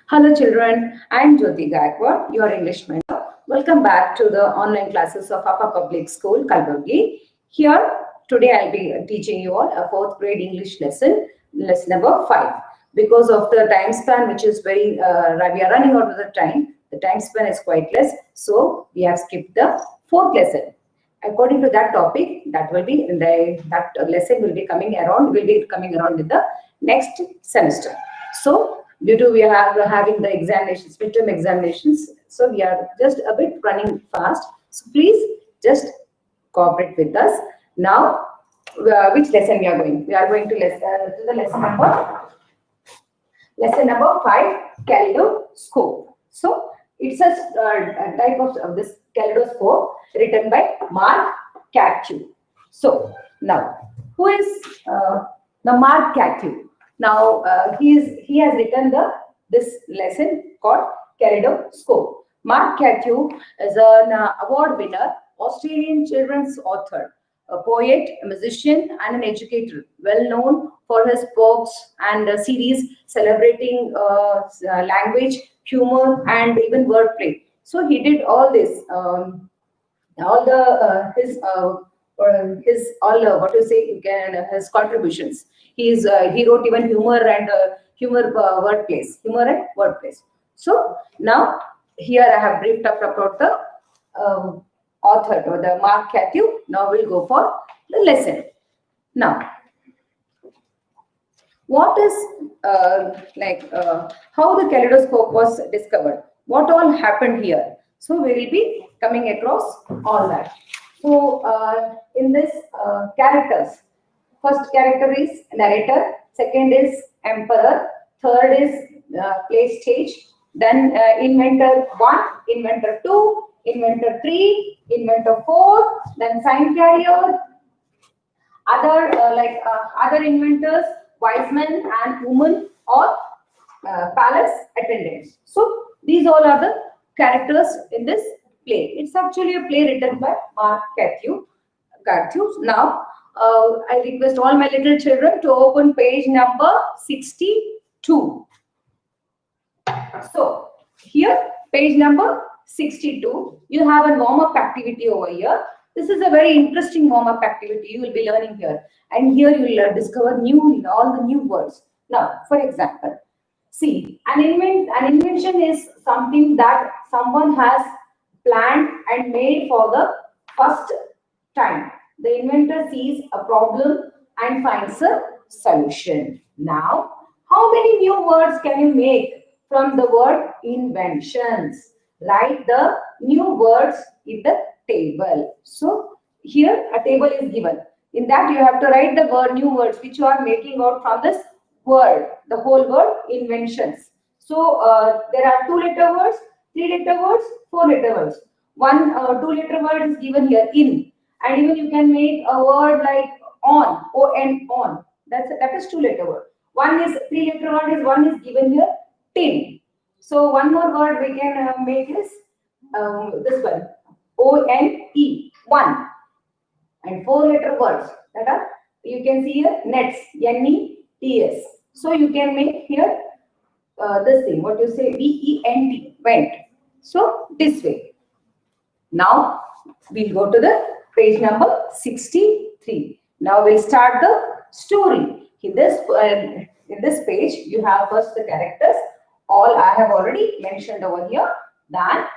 Hello children, I am Jyothi Gaikwad, your English mentor. Welcome back to the online classes of Upper Public School, Kalburgi. Here, today I'll be teaching you all a 4th grade English lesson, lesson number 5. Because of the time span, which is we are running out of the time span is quite less, so we have skipped the 4th lesson. According to that topic, that lesson will be coming around in the next semester. So due to we are having the examinations, midterm examinations, so we are just a bit running fast. So please just cooperate with us. Now, which lesson we are going? We are going to the lesson number 5, kaleidoscope. So it's a type of this kaleidoscope written by Mark Cattew. So now, who is the Mark Cattew? Now he has written this lesson called Kaleidoscope. Mark Cattew is an award winner, Australian children's author, a poet, a musician, and an educator, well known for his books and series celebrating language, humor, and even wordplay. So he did all this, all the his all what you say you can his contributions. He wrote even humor and humor and wordplays. So now here I have briefed up about the author or the Mark Cattew. Now we'll go for the lesson. Now, what is how the kaleidoscope was discovered? What all happened here? So we will be coming across all that. So in this characters, first character is narrator, second is emperor, third is play stage, then inventor 1, inventor 2, inventor 3, inventor 4, then sign carrier, other inventors, wise men and women, or palace attendants. So these all are the characters in this play. It's actually a play written by Mark Cattew. Now, I request all my little children to open page number 62. So, here, page number 62, you have a warm-up activity over here. This is a very interesting warm-up activity you will be learning here. And here you will discover all the new words. Now, for example, see, an invention is something that someone has planned and made for the first time. The inventor sees a problem and finds a solution. Now, how many new words can you make from the word inventions? Write the new words in the table. So, here a table is given. In that, you have to write the new words which you are making out from this word, the whole word inventions. So there are 2-letter words, 3-letter words, 4-letter words. One 2-letter word is given here, in, and even you can make a word like on, on, on. That is 2-letter word. One is 3-letter word is one is given here, tin. So one more word we can make is this one, O-N-E, one, and 4-letter words that are you can see here nets, N-E-T-S. So you can make here this thing, what you say, V-E-N-T, went. So this way. Now we'll go to the page number 63. Now we'll start the story. In this page, you have first the characters. All I have already mentioned over here. Then,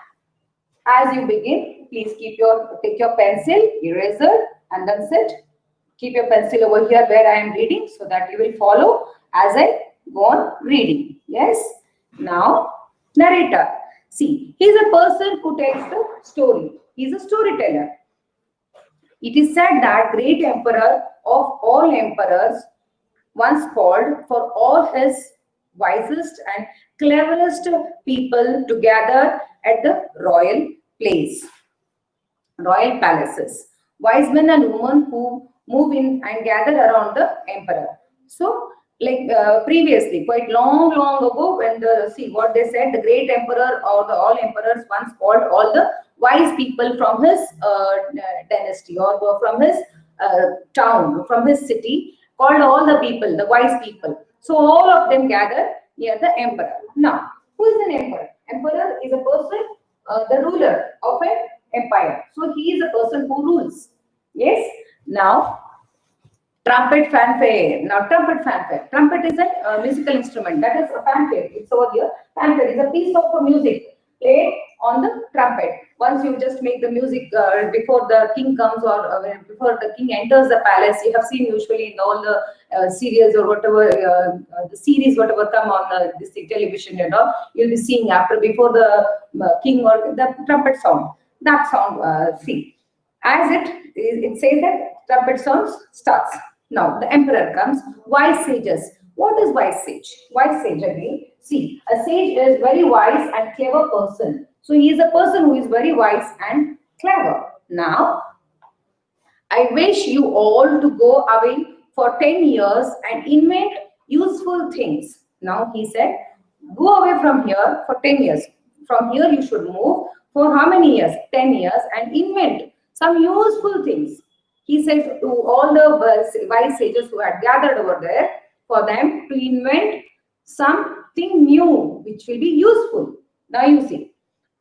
as you begin, please take your pencil, eraser, and then sit. Keep your pencil over here where I am reading so that you will follow as I go on reading. Yes. Now, narrator. See, he is a person who tells the story. He is a storyteller. It is said that great emperor of all emperors once called for all his wisest and cleverest people to gather at the royal palaces. Wise men and women who move in and gather around the emperor. So, like previously, quite long ago, when what they said, the great emperor or the all emperors once called all the wise people from his dynasty or from his town, from his city, called all the people, the wise people. So all of them gather near the emperor. Now, Who is an emperor? Emperor is a person, the ruler of an empire. So he is a person who rules. Yes. Now, trumpet fanfare. Now, trumpet fanfare. Trumpet is a musical instrument. That is a fanfare. It's over here. Fanfare is a piece of music played on the trumpet. Once you just make the music before the king comes, or before the king enters the palace, you have seen usually in all the serials or whatever, the series, whatever come on this television and all, you'll be seeing after, before the king or the trumpet sound. That sound, see, as it says that trumpet sounds starts. Now the emperor comes. Wise sages. What is wise sage? Wise sage again. See, a sage is very wise and clever person. So he is a person who is very wise and clever. Now I wish you all to go away for 10 years and invent useful things. Now he said, go away from here for 10 years. From here you should move for how many years? 10 years, and invent some useful things. He said to all the wise sages who had gathered over there, for them to invent something new which will be useful. Now you see,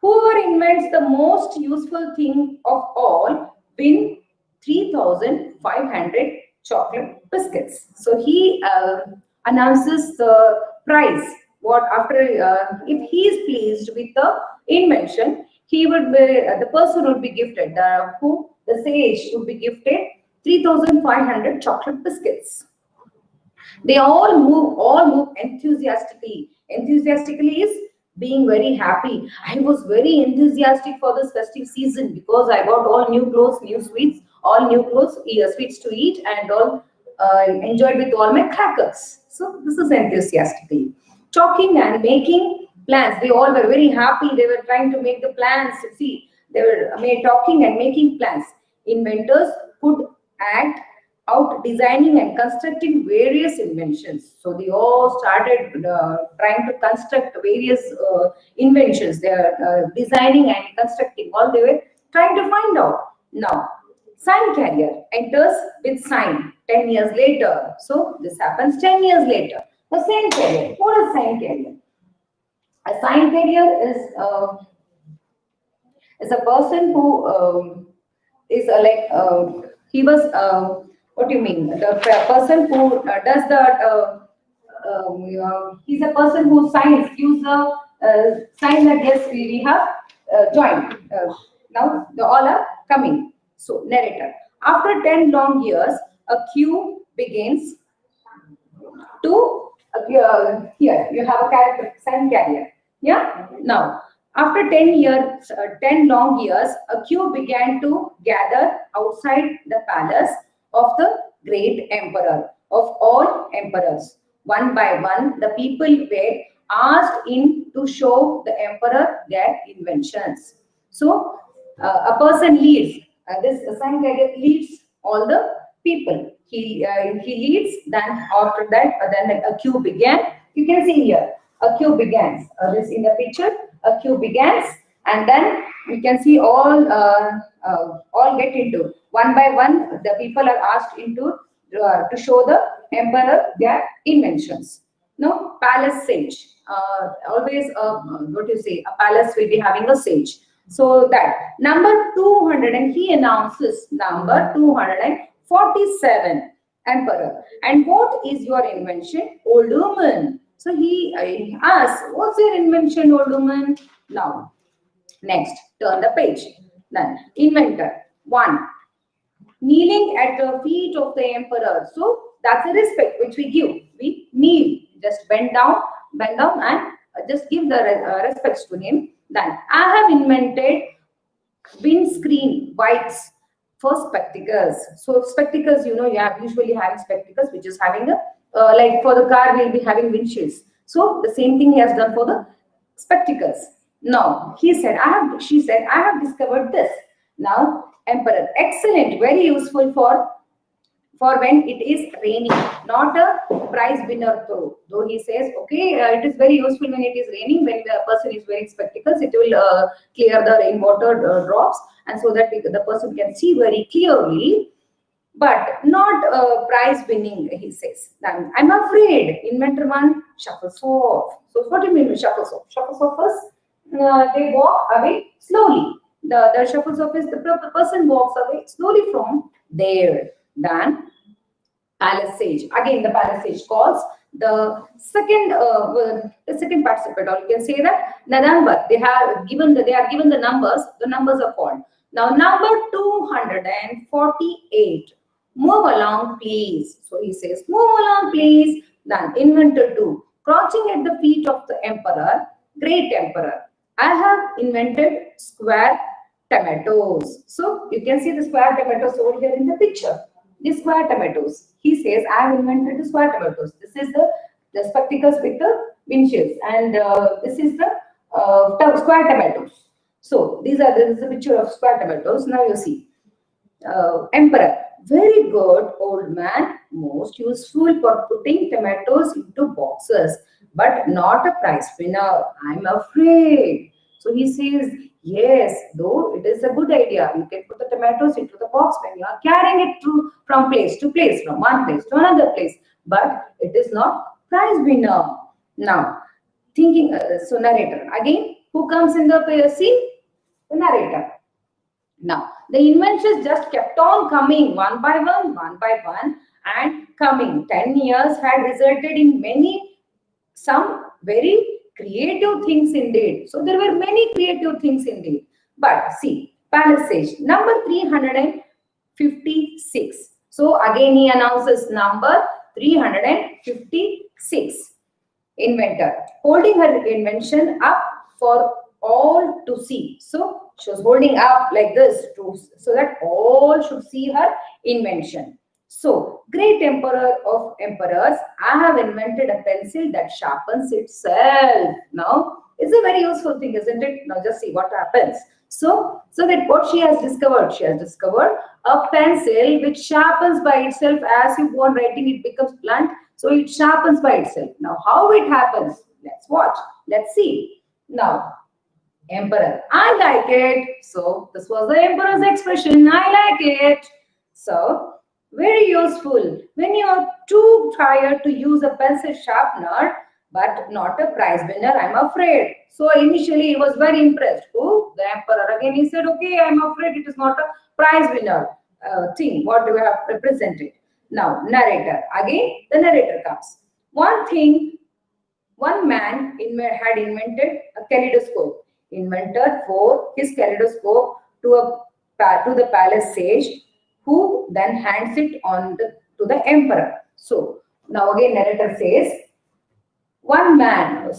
whoever invents the most useful thing of all win 3,500 chocolate biscuits. So he announces the prize. What after, if he is pleased with the invention, he would be, the person would be gifted, the sage would be gifted 3,500 chocolate biscuits. They all move enthusiastically. Enthusiastically is being very happy. I was very enthusiastic for this festive season because I got all new clothes, new sweets, all new clothes, sweets to eat, and all enjoyed with all my crackers. So this is enthusiastically. Talking and making plans. They all were very happy. They were trying to make the plans. See, they were talking and making plans. Inventors could act out designing and constructing various inventions. So they all started trying to construct various inventions. They are designing and constructing. All they were trying to find out. Now, sign carrier enters with sign 10 years later. So this happens 10 years later. The sign carrier. What is sign carrier? A sign carrier is a person who is he was what do you mean? The person who does the he's a person who signs, gives the sign that yes, we have joined. Now the all are coming. So narrator. After 10 long years, a queue begins to here you have a character sign carrier. Yeah. Now after 10 years, 10 long years, a queue began to gather outside the palace of the great emperor of all emperors. One by one, the people were asked in to show the emperor their inventions. So a person leads. This sign carrier leads all the people. He leads. Then after that, then a queue began. You can see here a queue begins. This in the picture. A queue begins, and then you can see all get into one by one. The people are asked into to show the emperor their inventions. No, palace sage. Always, what do you say? A palace will be having a sage. So that number 200, and he announces number 247, emperor. And what is your invention, old woman? So he asks, what's your invention, old woman? Now, next, turn the page. Then, inventor. 1. Kneeling at the feet of the emperor. So, that's a respect which we give. We kneel. Just bend down and just give the respects to him. Then, I have invented windscreen wipes for spectacles. So, spectacles, you have usually having spectacles, which is having a like for the car, we'll be having windshields. So the same thing he has done for the spectacles. Now she said, I have discovered this. Now, emperor, excellent, very useful for when it is raining, not a prize winner though he says, okay, it is very useful when it is raining. When the person is wearing spectacles, it will clear the rainwater drops, and so that the person can see very clearly. but not prize winning, he says. I'm afraid. Inventor one shuffles off. So what do you mean with shuffles off? Shuffles off is they walk away slowly. The shuffles off is the person walks away slowly from there. Then palace sage. Again, the palace sage calls the second participant, or you can say that the number they are given the numbers. The numbers are called. Now, number 248. Move along, please. So he says, move along, please. Then inventor two, crouching at the feet of the emperor, great emperor. I have invented square tomatoes. So you can see the square tomatoes over here in the picture. The square tomatoes. He says, I have invented the square tomatoes. This is the spectacles with the windshields, and this is the square tomatoes. So this is a picture of square tomatoes. Now you see, emperor. Very good, old man. Most useful for putting tomatoes into boxes, but not a prize winner. I'm afraid. So he says, yes, though it is a good idea. You can put the tomatoes into the box when you are carrying it through from place to place, from one place to another place. But it is not prize winner. Now, thinking, so narrator. Again, who comes in the scene? The narrator. Now, the inventions just kept on coming one by one, and coming. 10 years had resulted in some very creative things indeed. So there were many creative things indeed. But see, palisade, number 356. So again he announces number 356. Inventor, holding her invention up for all to see. So she was holding up like this so that all should see her invention. So, great emperor of emperors, I have invented a pencil that sharpens itself. Now, it's a very useful thing, isn't it? Now, just see what happens. So that what she has discovered a pencil which sharpens by itself. As you go on writing, it becomes blunt. So it sharpens by itself. Now, how it happens? Let's watch. Let's see. Now, emperor, I like it. So this was the emperor's expression. I like it. So very useful when you are too tired to use a pencil sharpener, but not a prize winner, I'm afraid. So initially he was very impressed. Who? The emperor. Again he said, okay, I'm afraid it is not a prize winner thing. What do we have represented? Now, narrator. Again, the narrator comes. One man had invented a kaleidoscope. Inventor for his kaleidoscope to the palace sage, who then hands it to the emperor. So now again narrator says, one man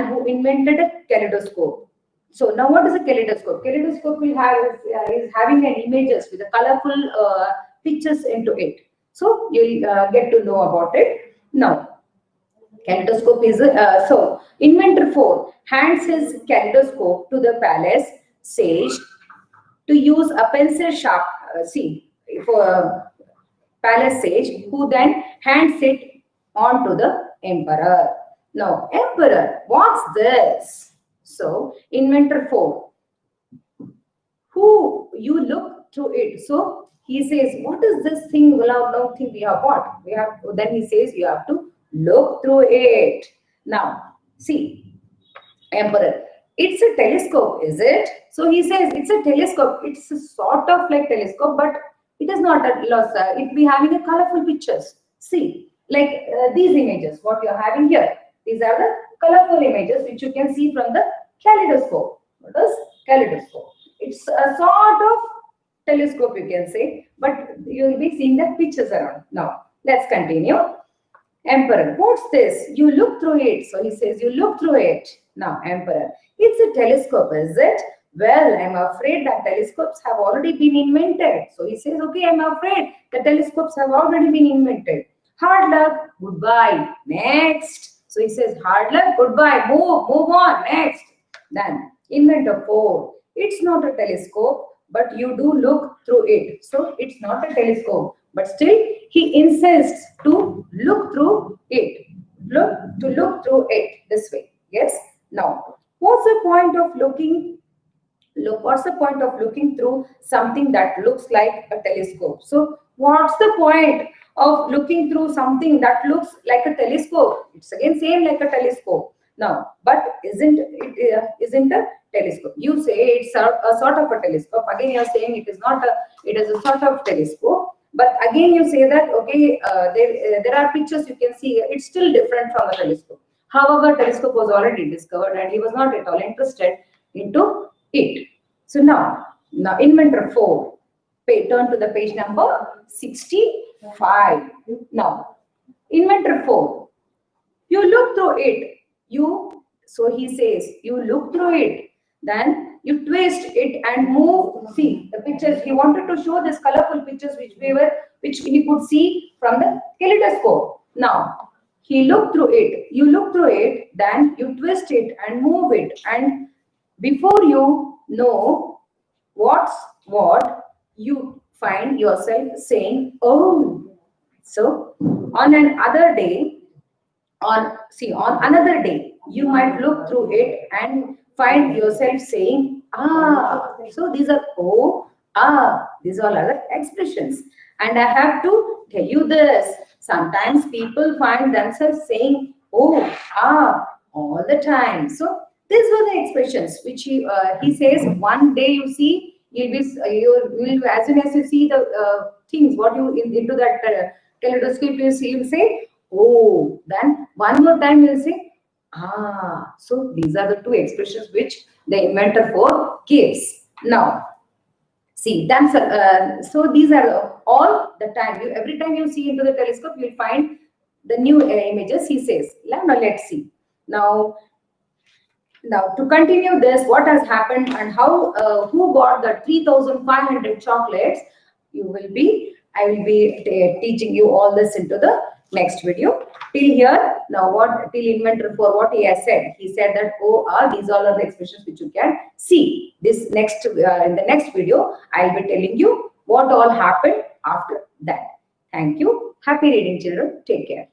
who invented a kaleidoscope. So now what is a kaleidoscope? Kaleidoscope is having an images with a colorful pictures into it. So you'll get to know about it. Now, kaleidoscope is so inventor 4 hands his kaleidoscope to the palace sage to use a pencil sharp for palace sage, who then hands it on to the emperor. Now, emperor, what's this? So inventor 4, who you look through it. So he says, what is this thing? Now thing we have got? Then he says you have to look through it. Now, see, emperor, it's a telescope, is it? So he says it's a telescope. It's a sort of like telescope, but it is not a loss. It be having a colorful pictures. See, like these images, what you're having here. These are the colorful images which you can see from the kaleidoscope. What is kaleidoscope? It's a sort of telescope, you can say, but you will be seeing the pictures around. Now, let's continue. Emperor, what's this? You look through it. So he says, you look through it. Now, emperor, it's a telescope, is it? Well, I'm afraid that telescopes have already been invented. So he says, okay, I'm afraid the telescopes have already been invented. Hard luck, goodbye. Next. So he says, hard luck, goodbye. Move on. Next. Then, inventor 4. It's not a telescope, but you do look through it. So it's not a telescope, but still he insists to look through it. Look through it this way. Yes. Now, what's the point of looking through something that looks like a telescope? So What's the point of looking through something that looks like a telescope? It's again same like a telescope. Now, but isn't a telescope? You say it's a sort of a telescope. Again, you're saying it is not a. It is a sort of telescope. But again, you say that okay, there are pictures you can see. It's still different from a telescope. However, telescope was already discovered, and he was not at all interested into it. So now inventor 4. Turn to the page number 65. Now, inventor 4. You look through it. So he says, you look through it. Then you twist it and move. See the pictures. He wanted to show these colorful pictures which he could see from the kaleidoscope. Now he looked through it. You look through it. Then you twist it and move it. And before you know what's what, you find yourself saying, oh. So on another day, on another day, you might look through it and find yourself saying, ah. So these are oh, ah, these are other expressions. And I have to tell you this. Sometimes people find themselves saying, oh, ah, all the time. So these were the expressions which he says. One day you see, you'll be you will as soon as you see the things what you into that kaleidoscope, you'll say, oh. Then one more time you'll say, ah. So these are the two expressions which the inventor 4 gives. Now see them. So these are all the time. Every time you see into the telescope, you'll find the new images. He says. Now let's see. Now to continue this, what has happened and how who got the 3,500 chocolates? I will be teaching you all this into the next video. Till here, now till inventor 4, what he has said? He said that these all are the expressions which you can see. This next in the next video, I will be telling you what all happened after that. Thank you. Happy reading, children. Take care.